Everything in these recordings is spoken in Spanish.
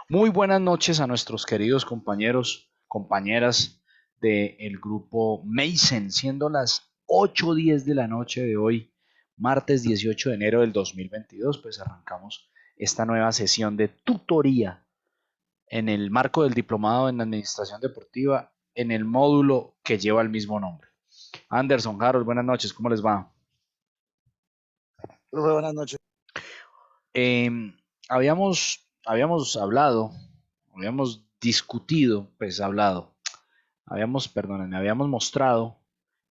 Muy buenas noches a nuestros queridos compañeros, compañeras del grupo Mason, siendo las 8:10 de la noche de hoy, martes 18 de enero del 2022, pues arrancamos esta nueva sesión de tutoría en el marco del diplomado en Administración Deportiva en el módulo que lleva el mismo nombre. Anderson, Harold, buenas noches, ¿cómo les va? Profe, buenas noches. Eh, habíamos hablado, habíamos discutido, pues hablado, perdónenme, habíamos mostrado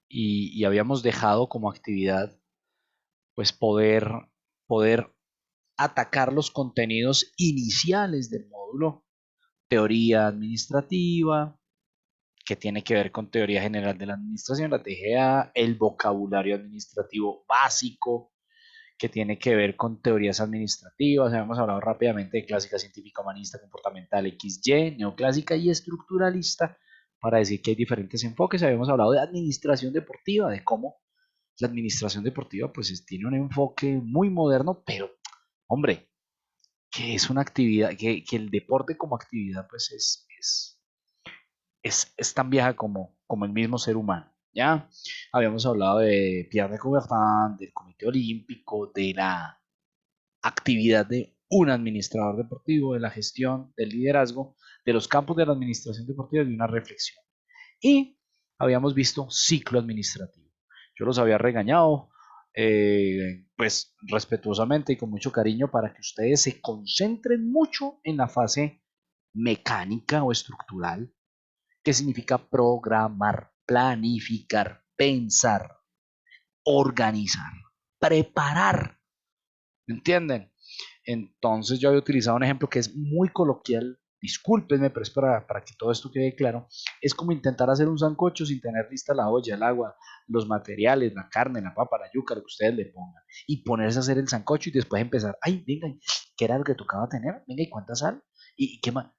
y habíamos dejado como actividad, pues poder atacar los contenidos iniciales del módulo, teoría administrativa, que tiene que ver con teoría general de la administración, la TGA, el vocabulario administrativo básico, que tiene que ver con teorías administrativas. Habíamos hablado rápidamente de clásica científica humanista, comportamental XY, neoclásica y estructuralista, para decir que hay diferentes enfoques. Habíamos hablado de administración deportiva, de cómo la administración deportiva pues tiene un enfoque muy moderno, pero hombre, que es una actividad, que el deporte como actividad pues es tan vieja como el mismo ser humano. ¿Ya? Habíamos hablado de Pierre de Coubertin, del Comité Olímpico, de la actividad de un administrador deportivo, de la gestión, del liderazgo, de los campos de la administración deportiva y de una reflexión. Y habíamos visto ciclo administrativo. Yo los había regañado, pues respetuosamente y con mucho cariño para que ustedes se concentren mucho en la fase mecánica o estructural, que significa programar, planificar, pensar, organizar, preparar. ¿Entienden? Entonces yo había utilizado un ejemplo que es muy coloquial, discúlpenme, pero es para que todo esto quede claro. Es como intentar hacer un sancocho sin tener lista la olla, el agua, los materiales, la carne, la papa, la yuca, lo que ustedes le pongan. Y ponerse a hacer el sancocho y después empezar, ay, venga, ¿qué era lo que tocaba tener? Venga, ¿y cuánta sal? ¿Y qué más?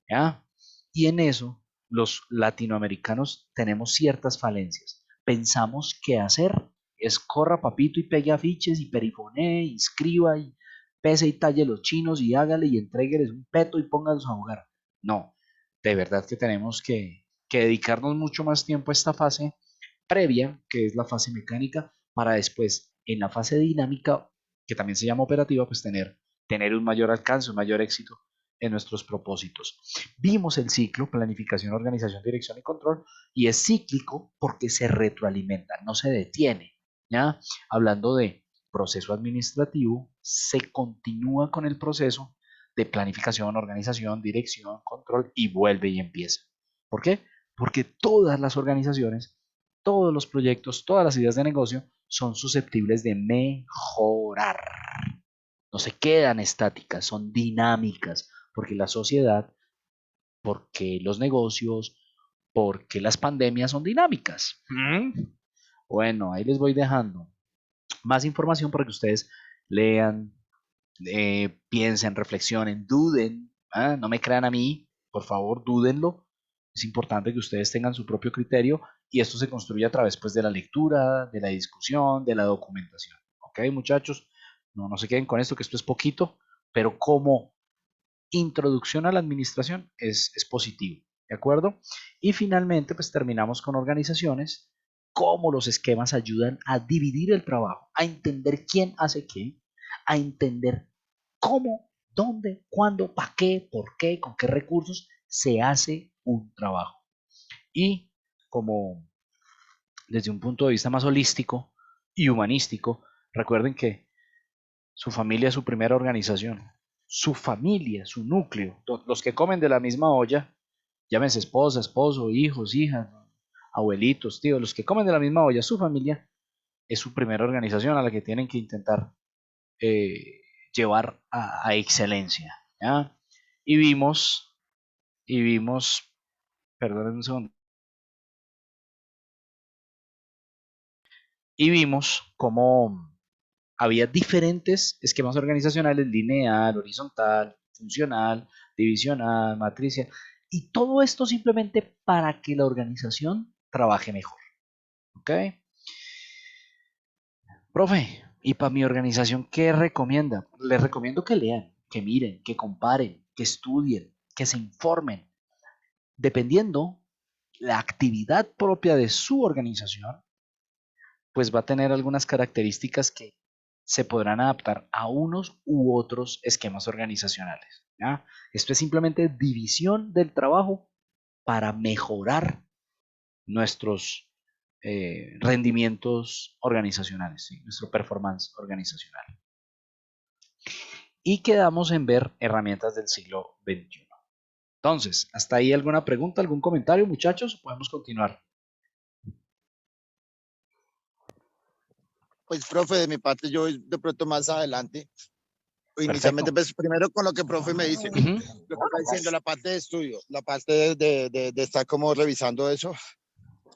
¿Ya? Y en eso los latinoamericanos tenemos ciertas falencias. Pensamos que hacer es corra papito y pegue afiches y perifonee, inscriba y pese y talle los chinos y hágale y entrégueles un peto y póngalos a jugar. No, de verdad que tenemos que dedicarnos mucho más tiempo a esta fase previa, que es la fase mecánica, para después, en la fase dinámica, que también se llama operativa, pues tener un mayor alcance, un mayor éxito en nuestros propósitos. Vimos el ciclo, planificación, organización, dirección y control, y es cíclico porque se retroalimenta, no se detiene. ¿Ya? Hablando de proceso administrativo, se continúa con el proceso de planificación, organización, dirección, control y vuelve y empieza. ¿Por qué? Porque todas las organizaciones, todos los proyectos, todas las ideas de negocio son susceptibles de mejorar. No se quedan estáticas, son dinámicas, porque la sociedad, porque los negocios, porque las pandemias son dinámicas. Bueno, ahí les voy dejando más información para que ustedes lean, piensen, reflexionen, duden. No me crean a mí, por favor, dúdenlo. Es importante que ustedes tengan su propio criterio y esto se construye a través pues, de la lectura, de la discusión, de la documentación. ¿Ok, muchachos? No se queden con esto, que esto es poquito, pero como introducción a la administración es positivo. ¿De acuerdo? Y finalmente, pues terminamos con organizaciones, cómo los esquemas ayudan a dividir el trabajo, a entender quién hace qué, a entender cómo, dónde, cuándo, para qué, por qué, con qué recursos se hace un trabajo. Y como desde un punto de vista más holístico y humanístico, recuerden que su familia es su primera organización, su familia, su núcleo, los que comen de la misma olla, llámense esposa, esposo, hijos, hijas, abuelitos, tíos, los que comen de la misma olla, su familia es su primera organización a la que tienen que intentar eh, llevar a excelencia. ¿Ya? Y vimos, y vimos, perdón un segundo, y vimos cómo había diferentes esquemas organizacionales, lineal, horizontal, funcional, divisional, matricial, y todo esto simplemente para que la organización trabaje mejor. ¿Ok? Profe, y para mi organización, ¿qué recomienda? Les recomiendo que lean. que miren, que comparen, que estudien, que se informen. Dependiendo la actividad propia de su organización, pues va a tener algunas características que se podrán adaptar a unos u otros esquemas organizacionales. ¿Ya? Esto es simplemente división del trabajo para mejorar nuestros rendimientos organizacionales, ¿sí? Nuestro performance organizacional. Y quedamos en ver herramientas del siglo XXI. Entonces, ¿hasta ahí alguna pregunta, algún comentario, muchachos? ¿Podemos continuar? Pues, profe, de mi parte, yo voy de pronto más adelante. Inicialmente, Perfecto. pues, primero con lo que el profe me dice, lo que está diciendo, la parte de estudio, la parte de estar como revisando eso.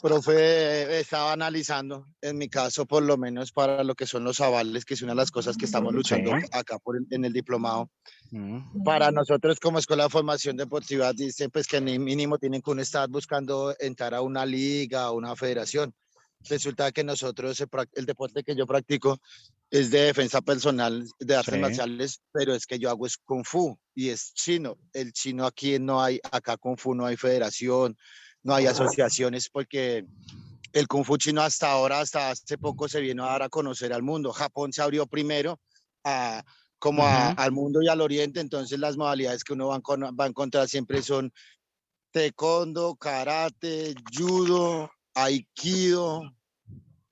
Profe, estaba analizando, en mi caso, por lo menos para lo que son los avales, que es una de las cosas que estamos luchando Sí. acá en el diplomado. Mm. Para nosotros como Escuela de Formación Deportiva, dice pues que ni mínimo tienen que uno estar buscando entrar a una liga, a una federación. Resulta que nosotros, el deporte que yo practico es de defensa personal, de artes Sí. marciales, pero es que yo hago es Kung Fu y es chino. El chino aquí no hay, acá Kung Fu no hay federación, no hay asociaciones porque el Kung Fu chino hasta ahora, hasta hace poco se vino a dar a conocer al mundo. Japón se abrió primero a, al mundo y al oriente, entonces las modalidades que uno va a encontrar siempre son taekwondo, karate, judo, aikido.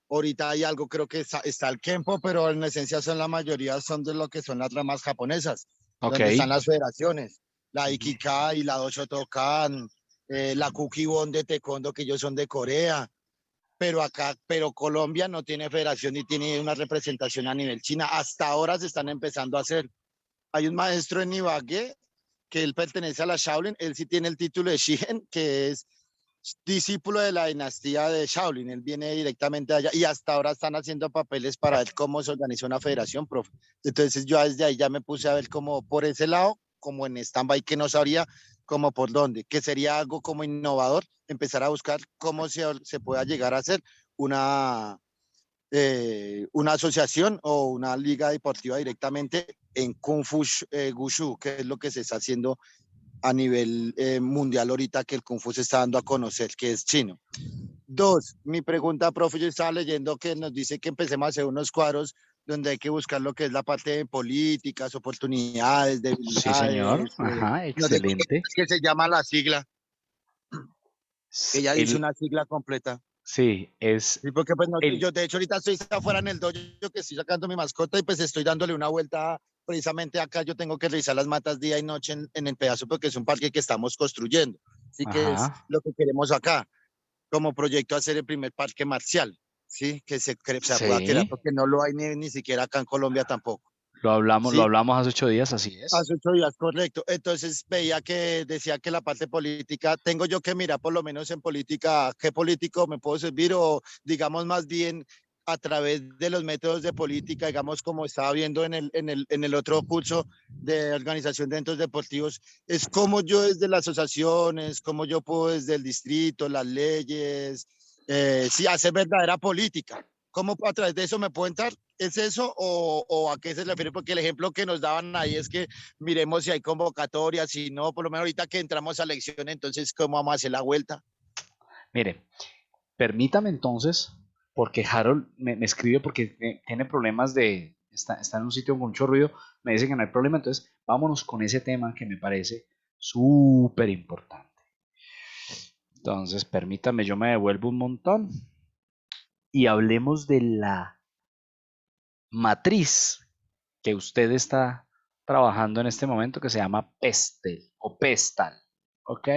Ahorita hay algo, creo que está el Kenpo, pero en esencia son la mayoría son de lo que son las ramas japonesas, Ok. donde están las federaciones, la Ikikai, la Doshotokan, la Kukibon de Taekwondo, que ellos son de Corea, pero acá, pero Colombia no tiene federación ni tiene una representación a nivel China. Hasta ahora se están empezando a hacer. Hay un maestro en Ibagué que él pertenece a la Shaolin, él sí tiene el título de Shigen, que es discípulo de la dinastía de Shaolin, él viene directamente de allá y hasta ahora están haciendo papeles para ver cómo se organiza una federación, profe. Entonces yo desde ahí ya me puse a ver como por ese lado, como en stand-by que no sabría como por dónde, que sería algo como innovador, empezar a buscar cómo se pueda llegar a hacer una asociación o una liga deportiva directamente en Kung Fu Wushu, que es lo que se está haciendo a nivel mundial ahorita que el Kung Fu se está dando a conocer, que es chino. Dos, mi pregunta, profe, yo estaba leyendo que nos dice que empecemos a hacer unos cuadros donde hay que buscar lo que es la parte de políticas, oportunidades, Sí, señor. debilidades, Ajá, no sé excelente. qué se llama la sigla. Ella dice El, una sigla completa. sí, es Sí, porque pues no, el, yo de hecho ahorita estoy afuera en el dojo que estoy sacando mi mascota y pues estoy dándole una vuelta. Precisamente acá yo tengo que revisar las matas día y noche en el pedazo porque es un parque que estamos construyendo. Así que es ajá, lo que queremos acá, como proyecto hacer el primer parque marcial, ¿sí? Que se pueda crear sí, porque no lo hay ni siquiera acá en Colombia tampoco, lo ¿sí? hablamos hace 8 días, así es. Hace 8 días, correcto. Entonces veía que decía que la parte política, tengo yo que mirar por lo menos en política, qué político me puedo servir o digamos más bien a través de los métodos de política, digamos como estaba viendo en el otro curso de organización de eventos deportivos, es como yo desde las asociaciones, como yo puedo desde el distrito, las leyes, sí, hacer verdadera política. ¿Cómo a través de eso me puedo entrar? ¿Es eso o a qué se refiere? Porque el ejemplo que nos daban ahí es que miremos si hay convocatorias, si no, por lo menos ahorita que entramos a elección, entonces, ¿cómo vamos a hacer la vuelta? Mire, permítame entonces, porque Harold me escribe porque tiene problemas está en un sitio con mucho ruido, me dice que no hay problema, entonces vámonos con ese tema que me parece súper importante. Entonces, permítame, yo me devuelvo un montón y hablemos de la matriz que usted está trabajando en este momento que se llama PESTEL o PESTAL, ¿ok?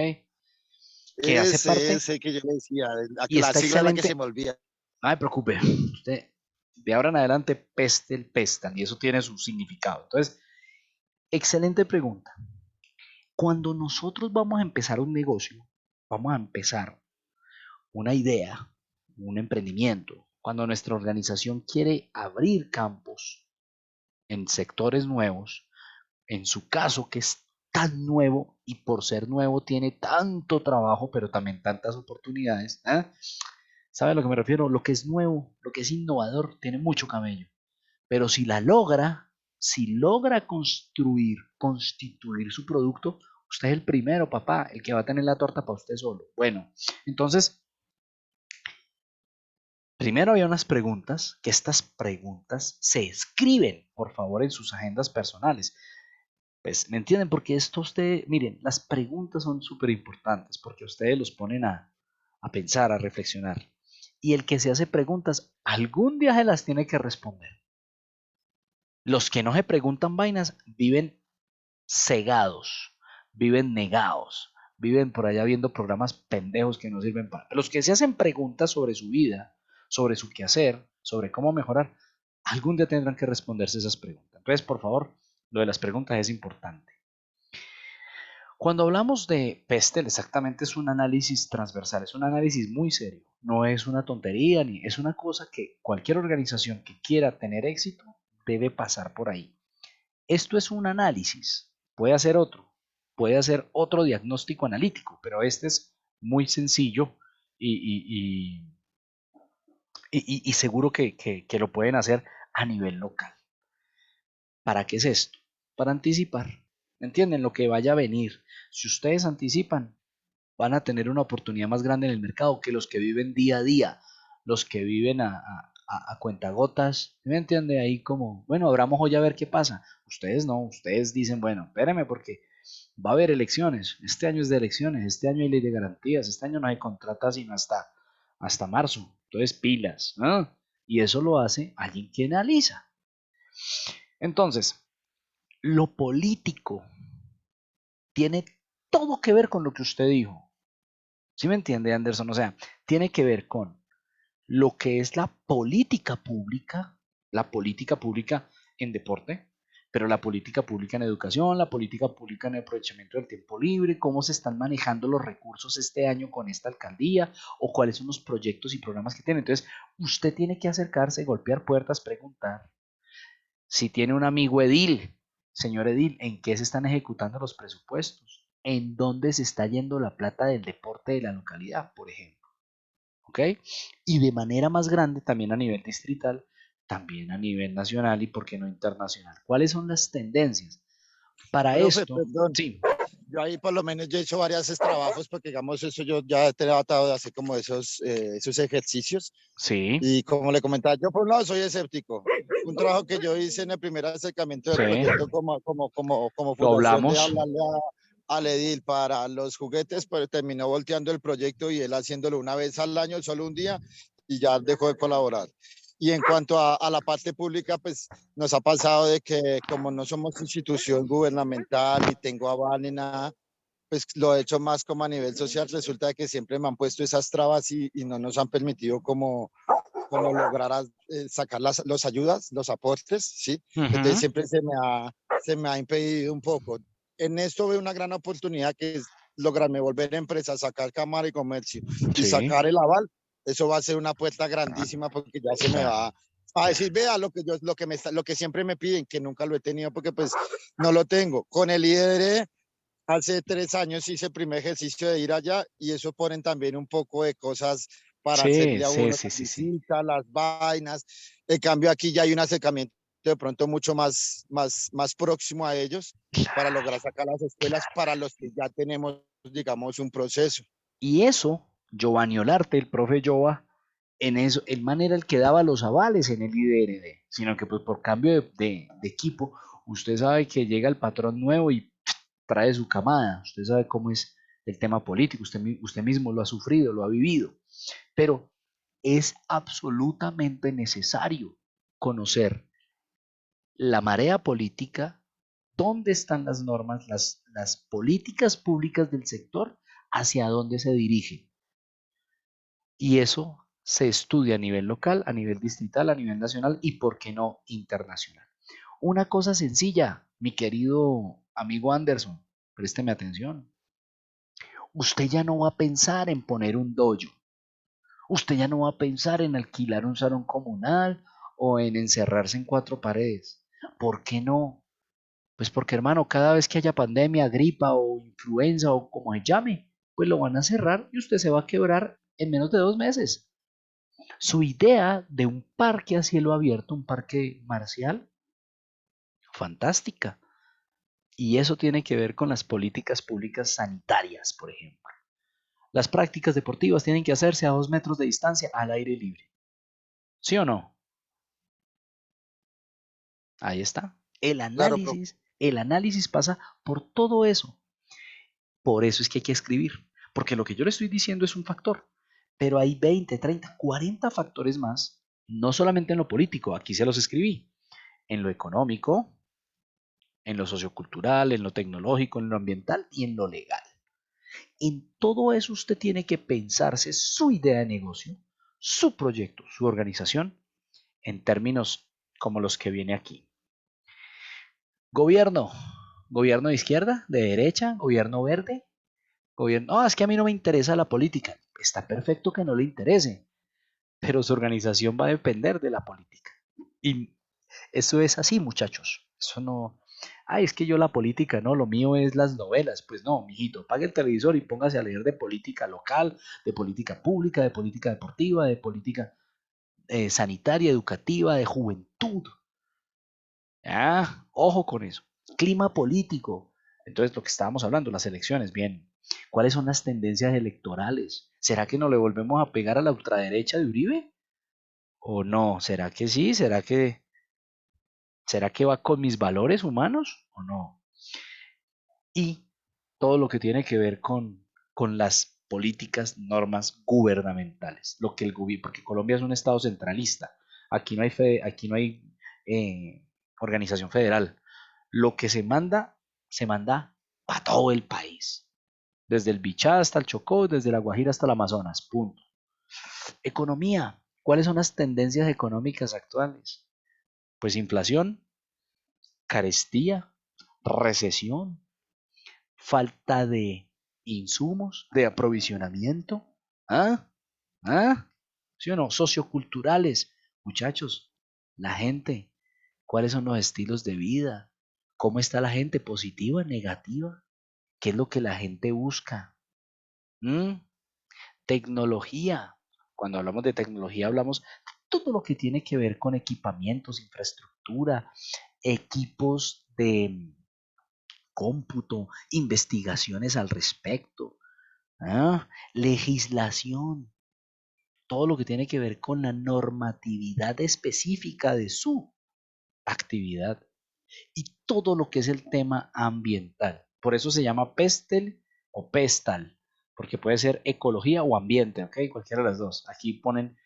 Que hace parte Ese que yo le decía, y la está sigla es la que se excelente. me olvida. No me preocupe, usted de ahora en adelante PESTEL, PESTAL y eso tiene su significado. Entonces, excelente pregunta. Cuando nosotros vamos a empezar un negocio, vamos a empezar una idea, un emprendimiento, cuando nuestra organización quiere abrir campos en sectores nuevos, en su caso que es tan nuevo y por ser nuevo tiene tanto trabajo, pero también tantas oportunidades. ¿Eh? ¿Sabe a lo que me refiero? Lo que es nuevo, lo que es innovador, tiene mucho camello. Pero si la logra, si logra constituir su producto, usted es el primero, papá, el que va a tener la torta para usted solo. Bueno, entonces, primero había unas preguntas, que estas preguntas se escriben, por favor, en sus agendas personales. Pues, ¿me entienden? Porque esto usted, miren, las preguntas son súper importantes porque ustedes los ponen a pensar, a reflexionar. Y el que se hace preguntas, algún día se las tiene que responder. Los que no se preguntan vainas viven cegados, viven negados, viven por allá viendo programas pendejos que no sirven para. Los que se hacen preguntas sobre su vida, sobre su quehacer, sobre cómo mejorar, algún día tendrán que responderse esas preguntas. Entonces, por favor, lo de las preguntas es importante. Cuando hablamos de PESTEL, exactamente es un análisis transversal, es un análisis muy serio, no es una tontería, ni es una cosa que cualquier organización que quiera tener éxito debe pasar por ahí. Esto es un análisis, puede hacer otro diagnóstico analítico, pero este es muy sencillo y, y seguro que lo pueden hacer a nivel local. ¿Para qué es esto? Para anticipar. ¿Me entienden? Lo que vaya a venir. Si ustedes anticipan, van a tener una oportunidad más grande en el mercado que los que viven día a día, los que viven a cuentagotas. ¿Me entiende? Ahí como, bueno, abramos hoy a ver qué pasa. Ustedes no, ustedes dicen, bueno, espérame porque va a haber elecciones. Este año es de elecciones, este año hay ley de garantías, este año no hay contratas sino hasta marzo. Entonces, pilas, ¿no? Y eso lo hace alguien que analiza. Entonces, lo político tiene todo que ver con lo que usted dijo. ¿Sí me entiende, Anderson? O sea, tiene que ver con lo que es la política pública en deporte, pero la política pública en educación, la política pública en el aprovechamiento del tiempo libre, cómo se están manejando los recursos este año con esta alcaldía o cuáles son los proyectos y programas que tiene. Entonces, usted tiene que acercarse, golpear puertas, preguntar. Si tiene un amigo edil, señor edil, ¿en qué se están ejecutando los presupuestos? ¿En dónde se está yendo la plata del deporte de la localidad, por ejemplo? ¿Ok? Y de manera más grande, también a nivel distrital, también a nivel nacional y, por qué no, internacional. ¿Cuáles son las tendencias? Para Profe, esto, perdón. sí, Yo ahí por lo menos yo he hecho varios trabajos porque digamos eso yo ya he tratado de hacer como esos ejercicios sí, y como le comentaba, yo por un lado soy escéptico. Un trabajo que yo hice en el primer acercamiento del sí, proyecto como lo fundación de hablamos. hablarle al edil para los juguetes, pero terminó volteando el proyecto y él haciéndolo una vez al año, solo un día y ya dejó de colaborar. Y en cuanto a la parte pública, pues nos ha pasado de que como no somos institución gubernamental, ni tengo aval ni nada, pues lo he hecho más como a nivel social. Resulta de que siempre me han puesto esas trabas y no nos han permitido como lograr sacar los ayudas, los aportes, ¿sí? Entonces Ujú, siempre se me ha impedido un poco. En esto veo una gran oportunidad que es lograrme volver a empresa, sacar cámara y comercio y sí, sacar el aval. Eso va a ser una puerta grandísima porque ya se me claro. va a decir, vea lo que siempre me piden, que nunca lo he tenido porque pues no lo tengo. Con el IDR hace 3 años hice el primer ejercicio de ir allá y eso ponen también un poco de cosas para Sí, hacerle a sí, uno sí, las sí, sí. visitas, las vainas. En cambio aquí ya hay un acercamiento de pronto mucho más próximo a ellos para lograr Claro, sacar las escuelas para los que ya tenemos, digamos, un proceso. y eso, Giovanni Olarte, el profe Jova, en eso, el man era el que daba los avales en el IDRD, sino que pues por cambio de equipo, usted sabe que llega el patrón nuevo y trae su camada, usted sabe cómo es el tema político, usted mismo lo ha sufrido, lo ha vivido, pero es absolutamente necesario conocer la marea política, dónde están las normas, las políticas públicas del sector, hacia dónde se dirigen. Y eso se estudia a nivel local, a nivel distrital, a nivel nacional y, por qué no, internacional. Una cosa sencilla, mi querido amigo Anderson, présteme atención. Usted ya no va a pensar en poner un dojo. Usted ya no va a pensar en alquilar un salón comunal o en encerrarse en cuatro paredes. ¿Por qué no? Pues porque, hermano, cada vez que haya pandemia, gripa o influenza o como se llame, pues lo van a cerrar y usted se va a quebrar en menos de 2 meses. Su idea de un parque a cielo abierto, un parque marcial, fantástica. Y eso tiene que ver con las políticas públicas sanitarias, por ejemplo. Las prácticas deportivas tienen que hacerse a 2 metros de distancia al aire libre. ¿Sí o no? Ahí está. Claro, profe. El análisis pasa por todo eso. Por eso es que hay que escribir. Porque lo que yo le estoy diciendo es un factor. Pero hay 20, 30, 40 factores más. No solamente en lo político, aquí se los escribí. En lo económico, en lo sociocultural, en lo tecnológico, en lo ambiental y en lo legal. En todo eso usted tiene que pensarse su idea de negocio, su proyecto, su organización, en términos como los que viene aquí. Gobierno, gobierno de izquierda, de derecha, gobierno verde, gobierno... No, es que a mí no me interesa la política. Está perfecto que no le interese, pero su organización va a depender de la política. Y eso es así, muchachos. Eso no... Ay, es que yo la política, no, lo mío es las novelas. Pues no, mijito, pague el televisor y póngase a leer de política local, de política pública, de política deportiva, de política sanitaria, educativa, de juventud. Ah, ojo con eso. Clima político. Entonces, lo que estábamos hablando, las elecciones, bien. ¿Cuáles son las tendencias electorales? ¿Será que no le volvemos a pegar a la ultraderecha de Uribe? ¿O no? ¿Será que sí? ¿Será que va con mis valores humanos o no? Y todo lo que tiene que ver con las políticas, normas gubernamentales. Lo que el gobierno, porque Colombia es un estado centralista. Aquí no hay organización federal. Lo que se manda para todo el país. Desde el Bichá hasta el Chocó, desde la Guajira hasta el Amazonas. Punto. Economía. ¿Cuáles son las tendencias económicas actuales? Pues inflación, carestía, recesión, falta de insumos, de aprovisionamiento. ¿Ah? ¿Ah? ¿Sí o no? Socioculturales. Muchachos, la gente, ¿cuáles son los estilos de vida? ¿Cómo está la gente? ¿Positiva, negativa? ¿Qué es lo que la gente busca? ¿Mm? Tecnología. Cuando hablamos de tecnología hablamos de todo lo que tiene que ver con equipamientos, infraestructura, equipos de cómputo, investigaciones al respecto, ¿ah? Legislación, todo lo que tiene que ver con la normatividad específica de su actividad y todo lo que es el tema ambiental. Por eso se llama PESTEL o PESTAL, porque puede ser ecología o ambiente, ¿ok? Cualquiera de las dos. Aquí ponen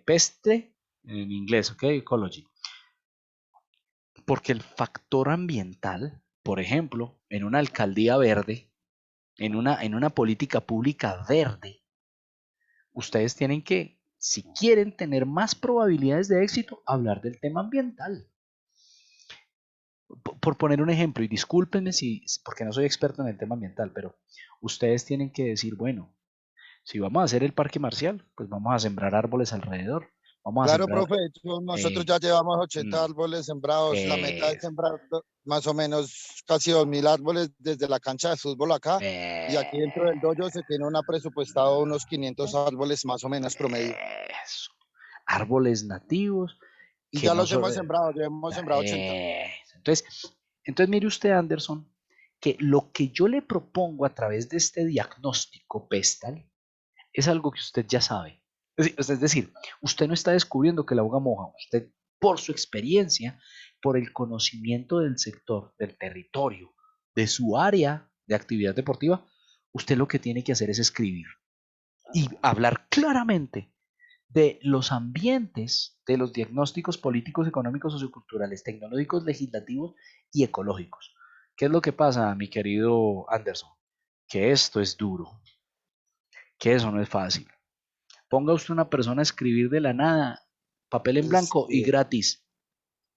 PESTE en inglés, ¿ok? Ecology. Porque el factor ambiental, por ejemplo, en una alcaldía verde, en una política pública verde, ustedes tienen que, si quieren tener más probabilidades de éxito, hablar del tema ambiental. Por poner un ejemplo, y discúlpenme porque no soy experto en el tema ambiental, pero ustedes tienen que decir, bueno, si vamos a hacer el parque marcial, pues vamos a sembrar árboles alrededor, vamos a Claro, sembrar, profe, de hecho, nosotros eh, ya llevamos mm, 80 árboles sembrados. La meta es eh, sembrar más o menos casi 2000 árboles desde la cancha de fútbol acá. Y aquí dentro del eh, dojo se tiene una presupuestado unos 500 árboles más o menos promedio. eso, árboles nativos Y que ya no los son... hemos sembrado, ya hemos sembrado 80. entonces mire usted, Anderson, que lo que yo le propongo a través de este diagnóstico PESTAL es algo que usted ya sabe. Es decir, usted no está descubriendo que la hoga moja, usted por su experiencia, por el conocimiento del sector, del territorio, de su área de actividad deportiva, usted lo que tiene que hacer es escribir y hablar claramente de los ambientes, de los diagnósticos políticos, económicos, socioculturales, tecnológicos, legislativos y ecológicos. ¿Qué es lo que pasa, mi querido Anderson? Que esto es duro, que eso no es fácil. Ponga usted una persona a escribir de la nada, papel en blanco y Sí. gratis,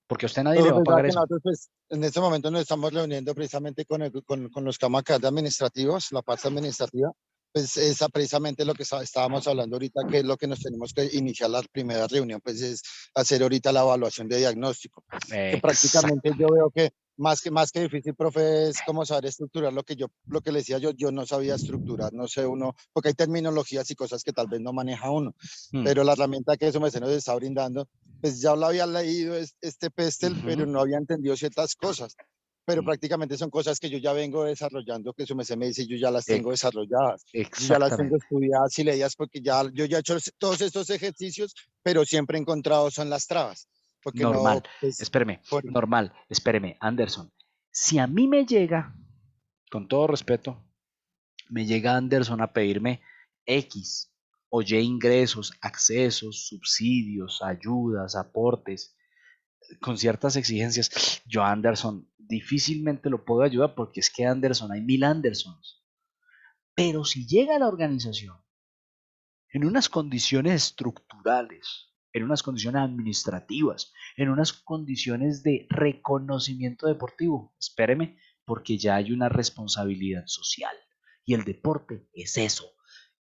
porque a usted nadie le Pero va a pensaba pagar que eso. nosotros, pues, en este momento nos estamos reuniendo precisamente con los camas de administrativos, la parte administrativa. Pues esa precisamente lo que estábamos hablando ahorita, que es lo que nos tenemos que iniciar la primera reunión, pues es hacer ahorita la evaluación de diagnóstico, que prácticamente yo Exactamente. veo que Más que difícil, profe, es como saber estructurar lo que le decía yo no sabía estructurar, no sé uno, porque hay terminologías y cosas que tal vez no maneja uno, Mm, pero la herramienta que eso me nos está brindando, pues ya lo había leído este pestel, pero ujú, no había entendido ciertas cosas, pero mm, prácticamente son cosas que yo ya vengo desarrollando, que eso me dice, yo ya las tengo ex- desarrolladas, yo ya las tengo exactamente. estudiadas y leídas porque yo ya he hecho todos estos ejercicios, pero siempre he encontrado son las trabas, porque Normal. no, pues, Espéreme, por, normal. Espéreme, Anderson. Si a mí me llega, con todo respeto, me llega Anderson a pedirme X o Y ingresos, accesos, subsidios, ayudas, aportes, con ciertas exigencias, yo a Anderson difícilmente lo puedo ayudar porque es que Anderson, hay 1000 Andersons. Pero si llega a la organización en unas condiciones estructurales, en unas condiciones administrativas, en unas condiciones de reconocimiento deportivo, espéreme, porque ya hay una responsabilidad social. Y el deporte es eso,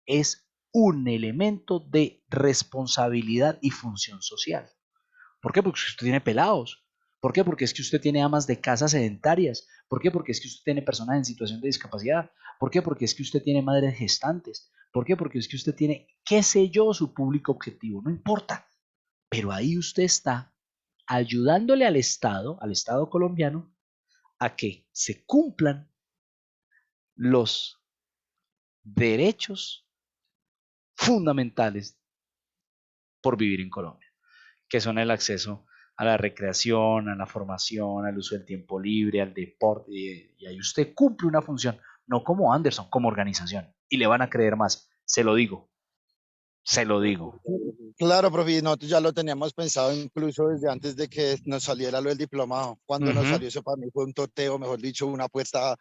es un elemento de responsabilidad y función social. ¿Por qué? Porque usted tiene pelados. ¿Por qué? Porque es que usted tiene amas de casa sedentarias. ¿Por qué? Porque es que usted tiene personas en situación de discapacidad. ¿Por qué? Porque es que usted tiene madres gestantes. ¿Por qué? Porque es que usted tiene, qué sé yo, su público objetivo. No importa. Pero ahí usted está ayudándole al Estado colombiano, a que se cumplan los derechos fundamentales por vivir en Colombia, que son el acceso a la recreación, a la formación, al uso del tiempo libre, al deporte, y ahí usted cumple una función, no como Anderson, como organización, y le van a creer más, se lo digo, se lo digo. claro, profe, nosotros ya lo teníamos pensado incluso desde antes de que nos saliera lo del diplomado. Cuando nos Ujú. salió eso para mí fue un toteo, mejor dicho, una apuesta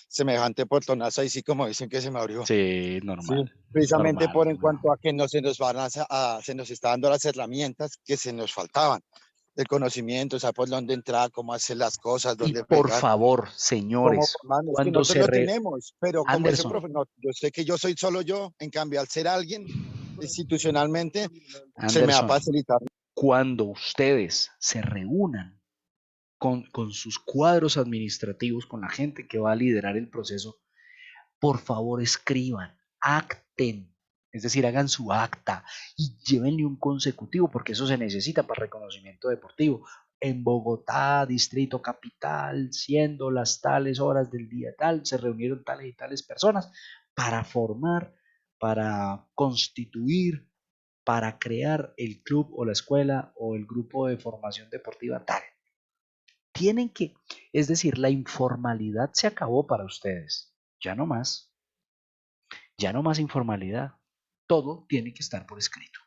semejante portonazo, y sí, como dicen que se me abrió. Sí, Sí, normal, precisamente normal. por en cuanto a que no se nos van se nos está dando las herramientas que se nos faltaban, el conocimiento, saber por dónde entrar, cómo hacer las cosas, Y dónde por pegar, favor, cómo señores, formar. Es que cuando nosotros se lo re... tenemos, pero como ese Anderson, profe, no, yo sé que yo soy solo yo, en cambio, al ser alguien institucionalmente, se me va a Anderson, facilitar. cuando ustedes se reúnan con sus cuadros administrativos, con la gente que va a liderar el proceso, por favor escriban, acten, es decir, hagan su acta y llévenle un consecutivo, porque eso se necesita para reconocimiento deportivo. En Bogotá, Distrito Capital, siendo las tales horas del día tal, se reunieron tales y tales personas para formar, para constituir, para crear el club o la escuela o el grupo de formación deportiva tal. Tienen que, es decir, la informalidad se acabó para ustedes. Ya no más. Ya no más informalidad. Todo tiene que estar por escrito.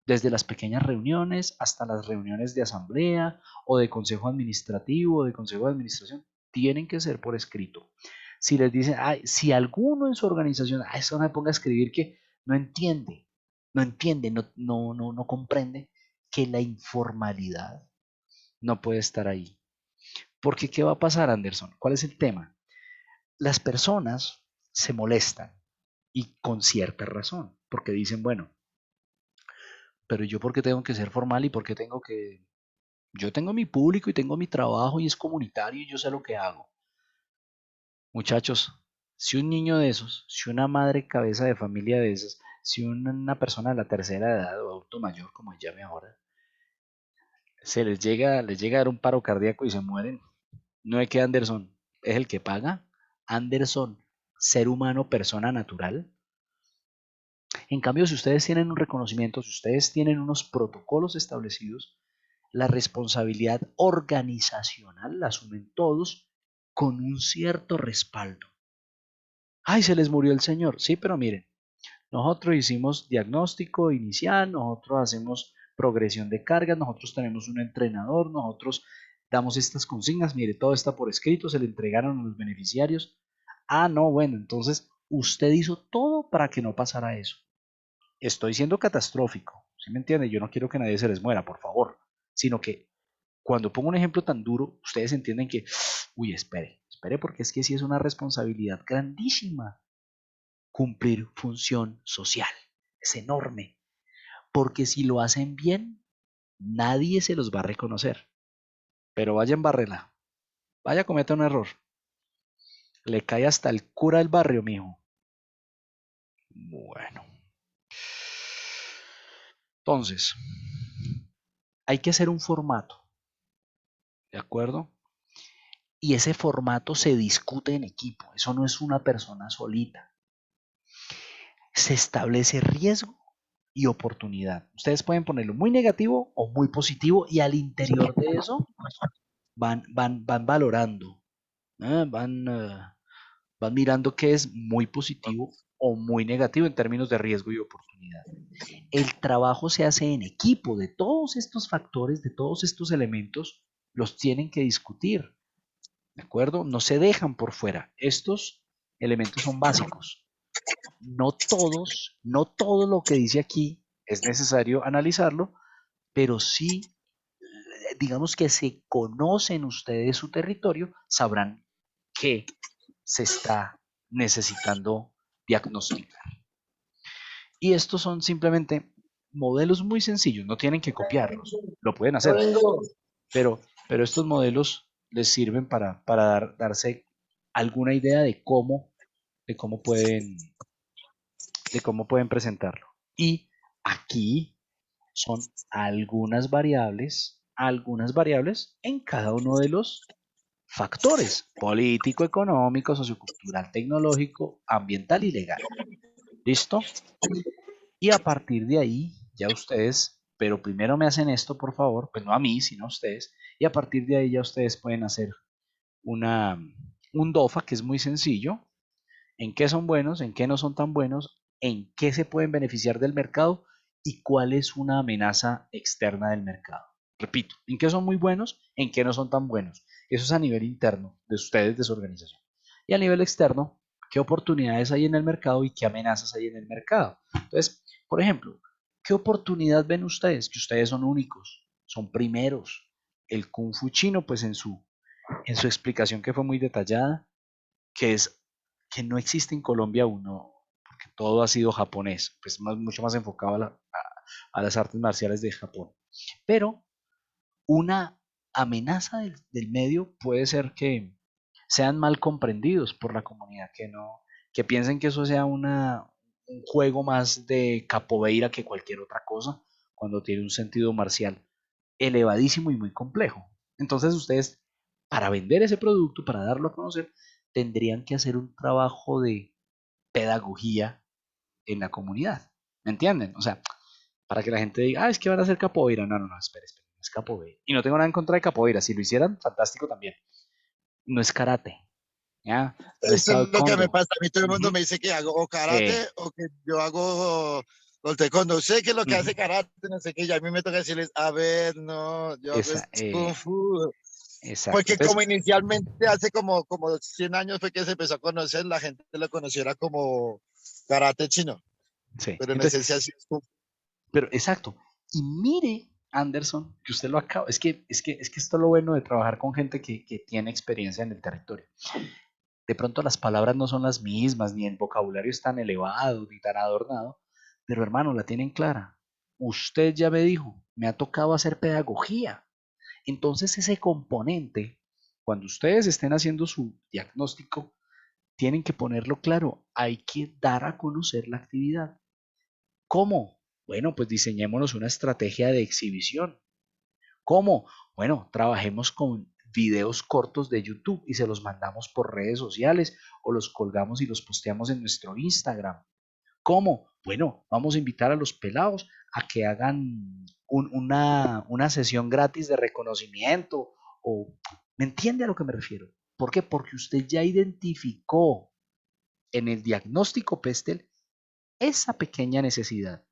Desde las pequeñas reuniones hasta las reuniones de asamblea o de consejo administrativo o de consejo de administración, tienen que ser por escrito. Si les dicen, ay, si alguno en su organización, ay, eso me ponga a escribir que no entiende, no comprende que la informalidad no puede estar ahí. Porque, ¿qué va a pasar, Anderson? ¿Cuál es el tema? Las personas se molestan y con cierta razón, porque dicen, bueno, pero yo por qué tengo que ser formal y por qué tengo que... Yo tengo mi público y tengo mi trabajo y es comunitario y yo sé lo que hago. Muchachos, si un niño de esos, si una madre cabeza de familia de esas, si una persona de la tercera edad o adulto mayor, como se llame ahora, les llega a dar un paro cardíaco y se mueren, no es que Anderson es el que paga. Anderson, ser humano, persona natural. En cambio, si ustedes tienen un reconocimiento, si ustedes tienen unos protocolos establecidos, la responsabilidad organizacional la asumen todos con un cierto respaldo. Ay, se les murió el señor. Sí, pero miren, nosotros hicimos diagnóstico inicial, nosotros hacemos progresión de cargas, nosotros tenemos un entrenador, nosotros damos estas consignas, mire, todo está por escrito, se le entregaron a los beneficiarios. Ah, no, bueno, entonces usted hizo todo para que no pasara eso. Estoy siendo catastrófico, ¿sí me entiende? Yo no quiero que nadie se les muera, por favor, sino que cuando pongo un ejemplo tan duro, ustedes entienden que, uy, espere, porque es que sí es una responsabilidad grandísima cumplir función social. Es enorme, porque si lo hacen bien, nadie se los va a reconocer. Pero vayan, barrela. Vaya, cometa un error. Le cae hasta el cura del barrio, mijo. Bueno. Entonces, hay que hacer un formato, ¿de acuerdo? Y ese formato se discute en equipo. Eso no es una persona solita. Se establece riesgo y oportunidad. Ustedes pueden ponerlo muy negativo o muy positivo y al interior de eso van valorando, ¿eh? Van mirando qué es muy positivo o muy negativo en términos de riesgo y oportunidad. El trabajo se hace en equipo, de todos estos factores, de todos estos elementos, los tienen que discutir, ¿de acuerdo? No se dejan por fuera. Estos elementos son básicos. No todo lo que dice aquí es necesario analizarlo, pero sí, digamos que si conocen ustedes su territorio, sabrán qué se está necesitando diagnosticar. Y estos son simplemente modelos muy sencillos, no tienen que copiarlos, lo pueden Ya hacer, vengo. pero estos modelos les sirven para darse alguna idea de cómo pueden, de cómo pueden presentarlo. Y aquí son algunas variables en cada uno de los factores, político, económico, sociocultural, tecnológico, ambiental y legal. ¿Listo? Y a partir de ahí, ya ustedes, pero primero me hacen esto, por favor, pues no a mí, sino a ustedes, y a partir de ahí ya ustedes pueden hacer una, un DOFA que es muy sencillo, en qué son buenos, en qué no son tan buenos, en qué se pueden beneficiar del mercado y cuál es una amenaza externa del mercado. Repito, en qué son muy buenos, en qué no son tan buenos. Eso es a nivel interno de ustedes, de su organización. Y a nivel externo, qué oportunidades hay en el mercado y qué amenazas hay en el mercado. Entonces, por ejemplo, ¿qué oportunidad ven ustedes? Que ustedes son únicos, son primeros. El Kung Fu chino, pues en su explicación que fue muy detallada, que es que no existe en Colombia uno, porque todo ha sido japonés, pues mucho más enfocado a las artes marciales de Japón. Pero una amenaza del medio puede ser que sean mal comprendidos por la comunidad, que piensen que eso sea un juego más de capoeira que cualquier otra cosa, cuando tiene un sentido marcial elevadísimo y muy complejo. Entonces ustedes, para vender ese producto, para darlo a conocer, tendrían que hacer un trabajo de pedagogía en la comunidad. ¿Me entienden? O sea, para que la gente diga, es que van a hacer capoeira. No, no, no, espere, no es capoeira. Y no tengo nada en contra de capoeira. Si lo hicieran, fantástico también. No es karate, ¿ya? No es Eso es lo que me taekwondo. pasa. A mí todo el mundo Ujú. me dice que hago o karate Eh, o que yo hago o taekwondo. Sé que lo que ujú. hace karate, no sé qué, y a mí me toca decirles, a ver, no, yo hago Esa, es kung fu. exacto. Porque Entonces, como inicialmente hace como 100 años fue que se empezó a conocer, la gente lo conociera como karate chino, sí. pero en Entonces, esencia sí es kung fu. pero exacto. Y mire, Anderson, que usted lo acaba. Es que esto es lo bueno de trabajar con gente que tiene experiencia en el territorio. De pronto las palabras no son las mismas, ni el vocabulario es tan elevado, ni tan adornado, pero hermano, la tienen clara. Usted ya me dijo, me ha tocado hacer pedagogía. Entonces ese componente, cuando ustedes estén haciendo su diagnóstico, tienen que ponerlo claro. Hay que dar a conocer la actividad. ¿Cómo? Bueno, pues diseñémonos una estrategia de exhibición. ¿Cómo? Bueno, trabajemos con videos cortos de YouTube y se los mandamos por redes sociales o los colgamos y los posteamos en nuestro Instagram. ¿Cómo? Bueno, vamos a invitar a los pelados a que hagan una sesión gratis de reconocimiento o... ¿Me entiende a lo que me refiero? ¿Por qué? Porque usted ya identificó en el diagnóstico PESTEL esa pequeña necesidad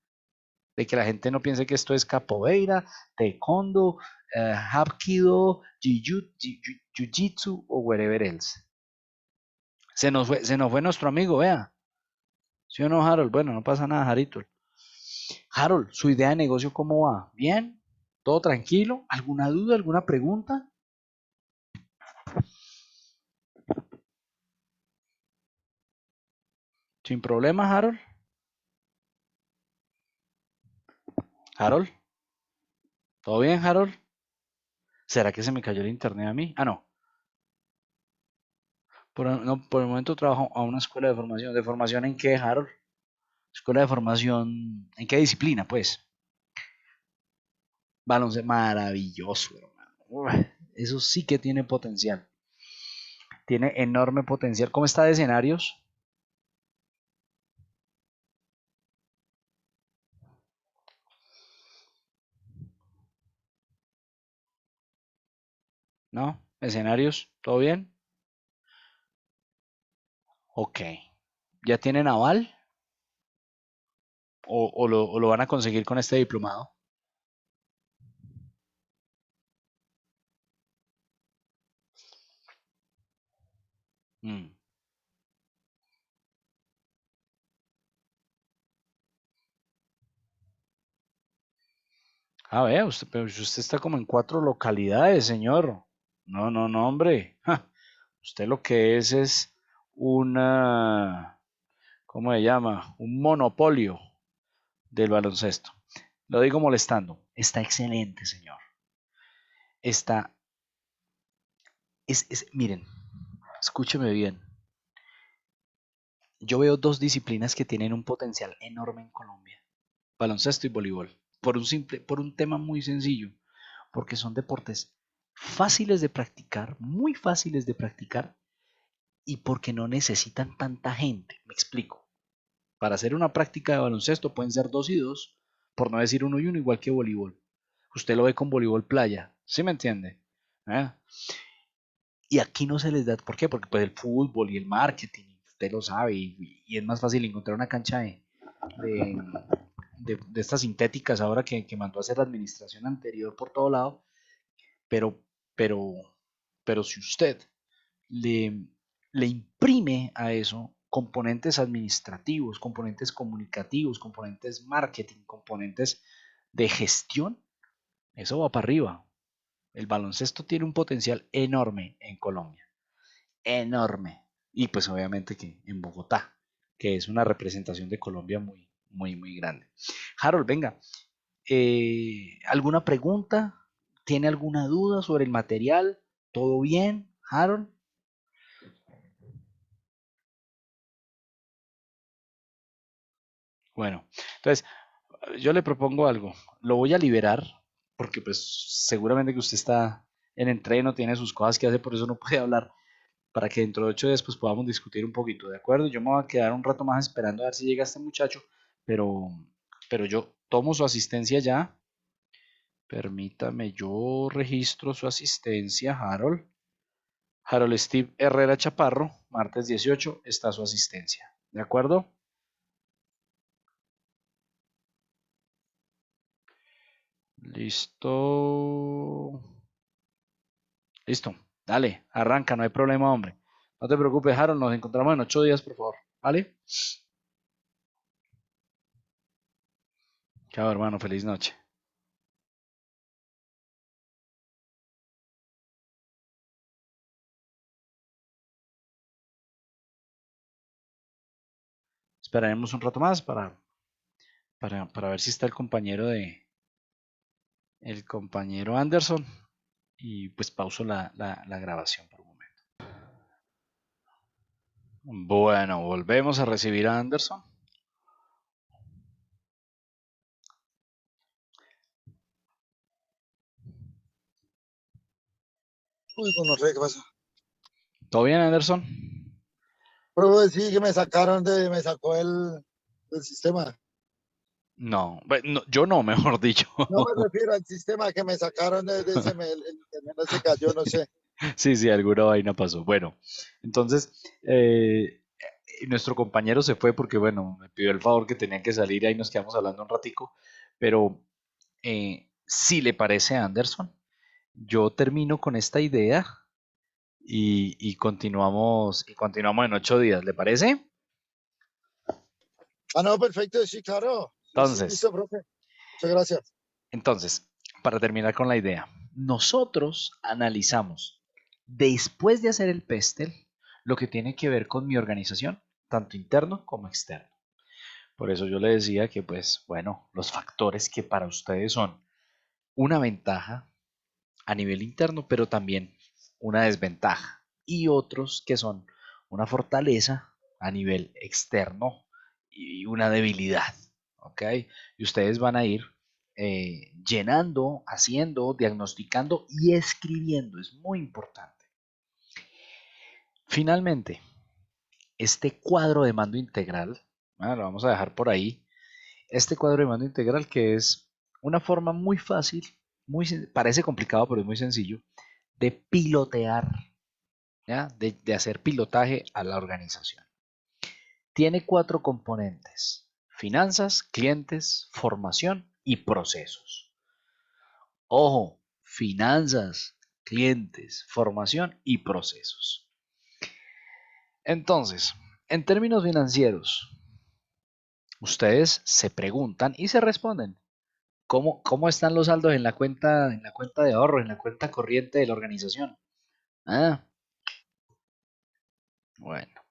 de que la gente no piense que esto es capoeira, taekwondo, hapkido, jiu-jitsu o whatever else. Se nos fue nuestro amigo, vea. ¿Sí o no, Harold? Bueno, no pasa nada, Jarito. Harold, ¿su idea de negocio cómo va? ¿Bien? ¿Todo tranquilo? ¿Alguna duda? ¿Alguna pregunta? Sin problema, Harold. Harold, ¿todo bien, Harold? ¿Será que se me cayó el internet a mí? Ah, no. No, por el momento trabajo a una escuela de formación. ¿De formación en qué, Harold? Escuela de formación, ¿en qué disciplina, pues? Baloncesto, maravilloso, hermano. Uf, eso sí que tiene potencial. Tiene enorme potencial. ¿Cómo está de escenarios? ¿No? ¿Escenarios? ¿Todo bien? Ok. ¿Ya tienen aval? ¿O lo van a conseguir con este diplomado? Mm. A ver, pero usted está como en 4 localidades, señor. No, no, no, hombre. Ja, usted lo que es una, ¿cómo se llama? Un monopolio del baloncesto. Lo digo molestando. Está excelente, señor. Está, miren, escúcheme bien. Yo veo dos disciplinas que tienen un potencial enorme en Colombia. Baloncesto y voleibol. Por un tema muy sencillo. Porque son deportes fáciles de practicar, muy fáciles de practicar, y porque no necesitan tanta gente. Me explico. Para hacer una práctica de baloncesto pueden ser 2 y 2, por no decir 1 y 1, igual que voleibol. Usted lo ve con voleibol playa, ¿sí me entiende? ¿Eh? Y aquí no se les da, ¿por qué? Porque pues el fútbol y el marketing, usted lo sabe, y es más fácil encontrar una cancha de, de estas sintéticas ahora que mandó a hacer la administración anterior por todo lado, pero, pero, pero si usted le, le imprime a eso componentes administrativos, componentes comunicativos, componentes marketing, componentes de gestión, eso va para arriba. El baloncesto tiene un potencial enorme en Colombia, enorme. Y pues obviamente que en Bogotá, que es una representación de Colombia muy, muy, muy grande. Harold, venga, ¿alguna pregunta? ¿Tiene alguna duda sobre el material? ¿Todo bien, Harold? Bueno, entonces yo le propongo algo. Lo voy a liberar porque pues seguramente que usted está en entreno, tiene sus cosas que hacer, por eso no puede hablar, para que dentro de 8 días pues podamos discutir un poquito, ¿de acuerdo? Yo me voy a quedar un rato más esperando a ver si llega este muchacho, pero, pero yo tomo su asistencia ya. Permítame, yo registro su asistencia, Harold. Harold Steve Herrera Chaparro, martes 18, está su asistencia. ¿De acuerdo? Listo. Listo. Dale, arranca, no hay problema, hombre. No te preocupes, Harold, nos encontramos en 8 días, por favor. ¿Vale? Chao, hermano, feliz noche. Esperaremos un rato más para ver si está el compañero Anderson. Y pues pauso la grabación por un momento. Bueno, volvemos a recibir a Anderson. Uy, no sé qué pasa. ¿Todo bien, Anderson? Pero sí que me sacó el sistema. No, no, yo no, mejor dicho. No me refiero al sistema que me sacaron de ese, el internet no se cayó, no sé. Sí, sí, alguna vaina pasó. Bueno, entonces, nuestro compañero se fue porque, bueno, me pidió el favor que tenía que salir y ahí nos quedamos hablando un ratico, pero si le parece a Anderson, yo termino con esta idea y continuamos en 8 días, ¿le parece? Ah, no, perfecto, sí, claro. Sí, sí, Entonces, listo, profe. Muchas gracias. entonces, para terminar con la idea, nosotros analizamos, después de hacer el PESTEL, lo que tiene que ver con mi organización, tanto interno como externo. Por eso yo le decía que, pues, bueno, los factores que para ustedes son una ventaja a nivel interno, pero también una desventaja, y otros que son una fortaleza a nivel externo y una debilidad, ¿ok? Y ustedes van a ir llenando, haciendo, diagnosticando y escribiendo. Es muy importante. Finalmente, este cuadro de mando integral, lo vamos a dejar por ahí, este cuadro de mando integral que es una forma muy fácil, parece complicado, pero es muy sencillo, de pilotear, ¿ya? De hacer pilotaje a la organización. Tiene 4 componentes: finanzas, clientes, formación y procesos. Ojo, finanzas, clientes, formación y procesos. Entonces, en términos financieros, ustedes se preguntan y se responden: ¿cómo están los saldos en la cuenta de ahorro, en la cuenta corriente de la organización? Ah, bueno.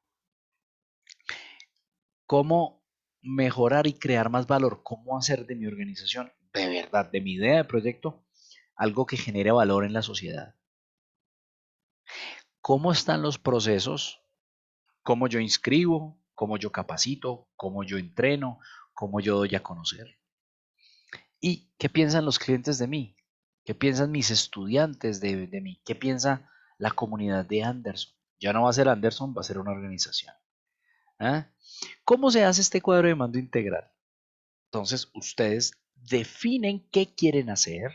¿Cómo mejorar y crear más valor? ¿Cómo hacer de mi organización, de verdad, de mi idea de proyecto, algo que genere valor en la sociedad? ¿Cómo están los procesos? ¿Cómo yo inscribo? ¿Cómo yo capacito? ¿Cómo yo entreno? ¿Cómo yo doy a conocer? ¿Y qué piensan los clientes de mí? ¿Qué piensan mis estudiantes de mí? ¿Qué piensa la comunidad de Anderson? Ya no va a ser Anderson, va a ser una organización. ¿Ah? ¿Cómo se hace este cuadro de mando integral? Entonces, ustedes definen qué quieren hacer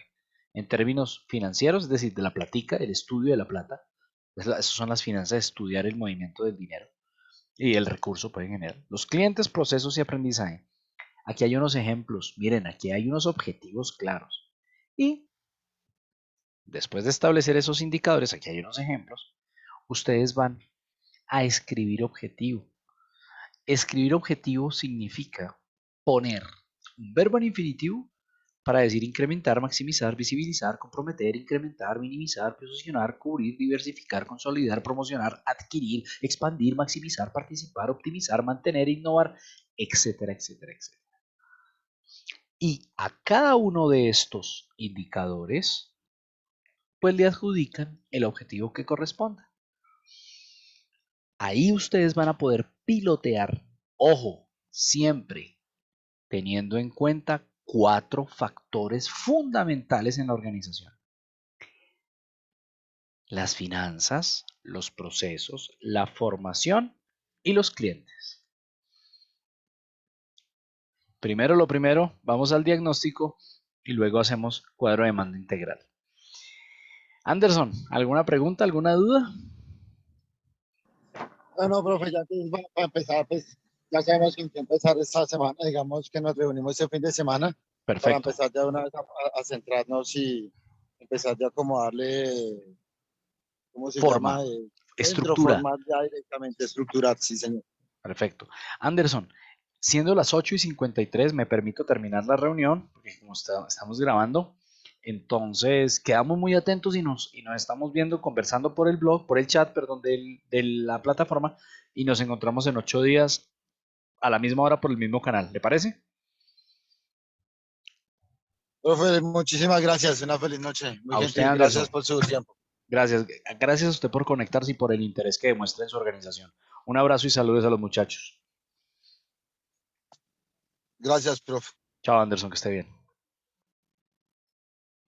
en términos financieros, es decir, de la platica, el estudio de la plata. Esas son las finanzas, estudiar el movimiento del dinero y el recurso puede generar. Los clientes, procesos y aprendizaje. Aquí hay unos ejemplos. Miren, aquí hay unos objetivos claros. Y después de establecer esos indicadores, aquí hay unos ejemplos. Ustedes van a escribir objetivo. Escribir objetivo significa poner un verbo en infinitivo para decir incrementar, maximizar, visibilizar, comprometer, incrementar, minimizar, posicionar, cubrir, diversificar, consolidar, promocionar, adquirir, expandir, maximizar, participar, optimizar, mantener, innovar, etcétera, etcétera, etcétera. Y a cada uno de estos indicadores, pues le adjudican el objetivo que corresponda. Ahí ustedes van a poder pilotear, ojo, siempre teniendo en cuenta 4 factores fundamentales en la organización: las finanzas, los procesos, la formación y los clientes. Primero lo primero, vamos al diagnóstico y luego hacemos cuadro de mando integral. Anderson, ¿alguna pregunta, alguna duda? No, profe, ya que para empezar, pues ya sabemos que empezar esta semana, digamos que nos reunimos este fin de semana para Perfecto. empezar ya una vez a centrarnos y empezar ya como a darle, ¿cómo se Forma, llama? Dentro, estructura. formar ya directamente, estructurar, sí, señor. Perfecto. Anderson, siendo las 8:53, me permito terminar la reunión, porque como estamos grabando, entonces quedamos muy atentos y nos estamos viendo, conversando por el blog, por el chat, perdón, de la plataforma, y nos encontramos en 8 días a la misma hora por el mismo canal. ¿Le parece? Profe, muchísimas gracias, una feliz noche, muy A usted, gentil, gracias Anderson. por su tiempo. Gracias. Gracias a usted por conectarse y por el interés que demuestra en su organización. Un abrazo y saludos a los muchachos. Gracias, profe. Chao, Anderson, que esté bien.